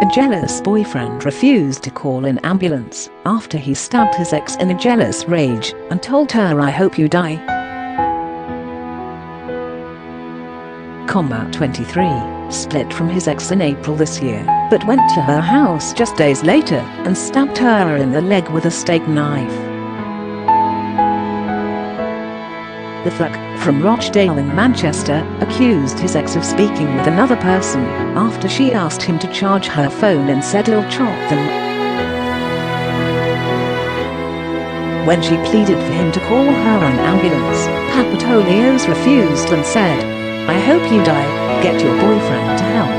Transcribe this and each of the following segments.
A jealous boyfriend refused to call an ambulance after he stabbed his ex in a jealous rage and told her, "I hope you die." 23 split from his ex in April this year, but went to her house just days later and stabbed her in the leg with a steak knife. The thug, from Rochdale in Manchester, accused his ex of speaking with another person after she asked him to charge her phone and said he'll chop them. When she pleaded for him to call her an ambulance, Papatolios refused and said, "I hope you die, get your boyfriend to help."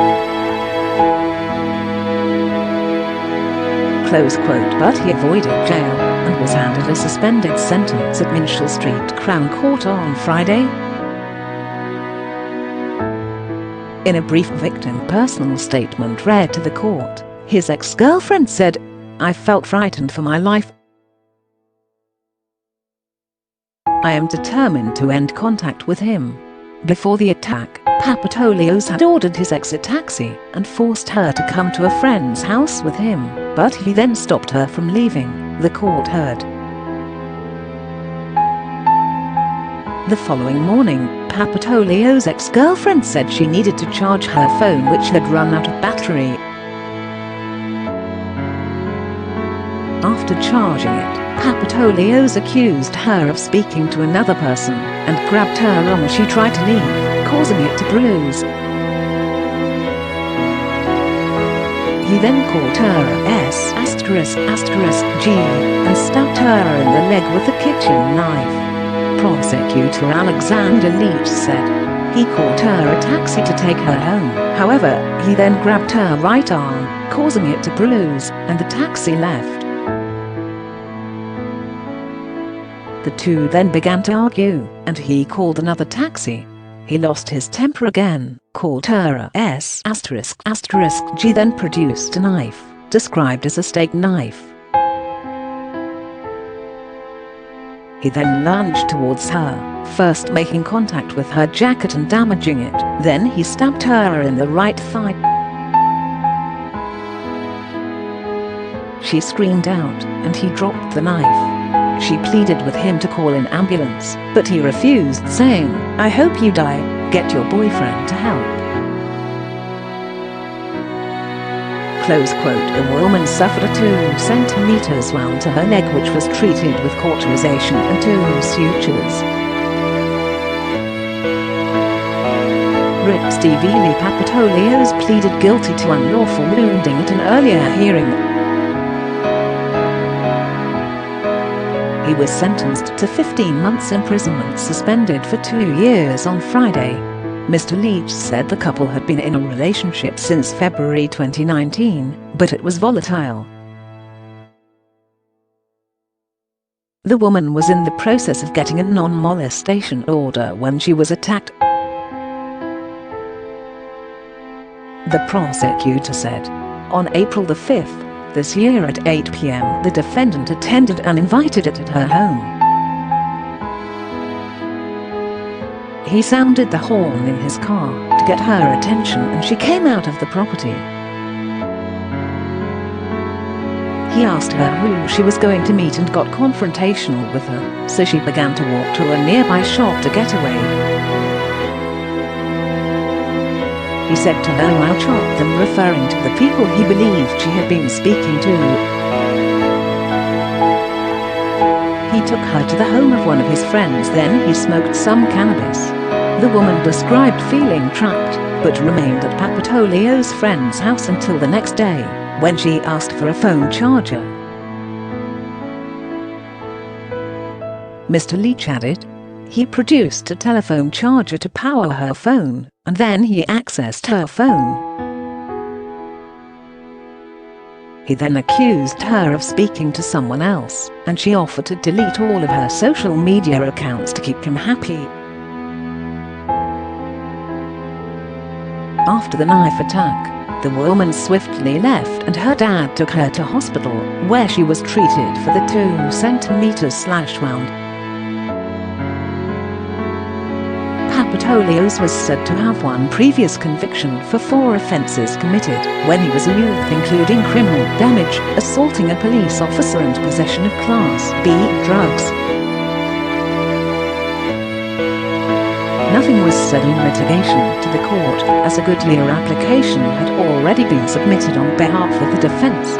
Close quote. But he avoided jail and was handed a suspended sentence at Minshull Street Crown Court on Friday. In a brief victim personal statement read to the court, his ex-girlfriend said, "I felt frightened for my life. I am determined to end contact with him." Before the attack, Papatolios had ordered his ex a taxi and forced her to come to a friend's house with him, but he then stopped her from leaving, the court heard. The following morning, Papatolios' ex-girlfriend said she needed to charge her phone, which had run out of battery. After charging it, Papatolios accused her of speaking to another person and grabbed her arm as she tried to leave, causing it to bruise. He then called her S***G and stabbed her in the leg with a kitchen knife. Prosecutor Alexander Leach said he called her a taxi to take her home. However, he then grabbed her right arm, causing it to bruise, and the taxi left. The two then began to argue, and he called another taxi. He lost his temper again, called her a S***G, then produced a knife, described as a steak knife. He then lunged towards her, first making contact with her jacket and damaging it, then he stabbed her in the right thigh. She screamed out, and he dropped the knife. She pleaded with him to call an ambulance, but he refused, saying, "I hope you die, get your boyfriend to help." Close quote. The woman suffered a 2 centimeters wound to her leg, which was treated with cauterisation and 2 sutures. Rip. Stevie Lee Papatolios pleaded guilty to unlawful wounding at an earlier hearing. He was sentenced to 15 months imprisonment, suspended for 2 years on Friday. Mr. Leach said the couple had been in a relationship since February 2019, but it was volatile. The woman was in the process of getting a non-molestation order when she was attacked. The prosecutor said, on April the 5th, this year at 8 p.m. the defendant attended uninvited at her home. He sounded the horn in his car to get her attention, and she came out of the property. He asked her who she was going to meet and got confrontational with her, so she began to walk to a nearby shop to get away. He said to her, "I'll chop them," referring to the people he believed she had been speaking to. He took her to the home of one of his friends, then he smoked some cannabis. The woman described feeling trapped, but remained at Papatolios' friend's house until the next day, when she asked for a phone charger. Mr. Leach added, he produced a telephone charger to power her phone, and then he accessed her phone. He then accused her of speaking to someone else, and she offered to delete all of her social media accounts to keep him happy. After the knife attack, the woman swiftly left, and her dad took her to hospital, where she was treated for the 2 centimeters slash wound. Papatolios was said to have one previous conviction for 4 offences committed when he was a youth, including criminal damage, assaulting a police officer and possession of Class B drugs. Nothing was said in mitigation to the court, as a Goodyear application had already been submitted on behalf of the defense.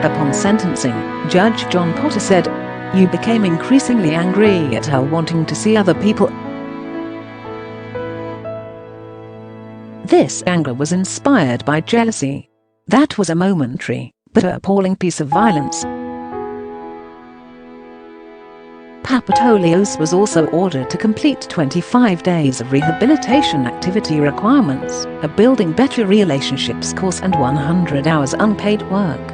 Upon sentencing, Judge John Potter said, "You became increasingly angry at her wanting to see other people. This anger was inspired by jealousy. That was a momentary, but appalling piece of violence." Papatolios was also ordered to complete 25 days of rehabilitation activity requirements, a building better relationships course and 100 hours unpaid work.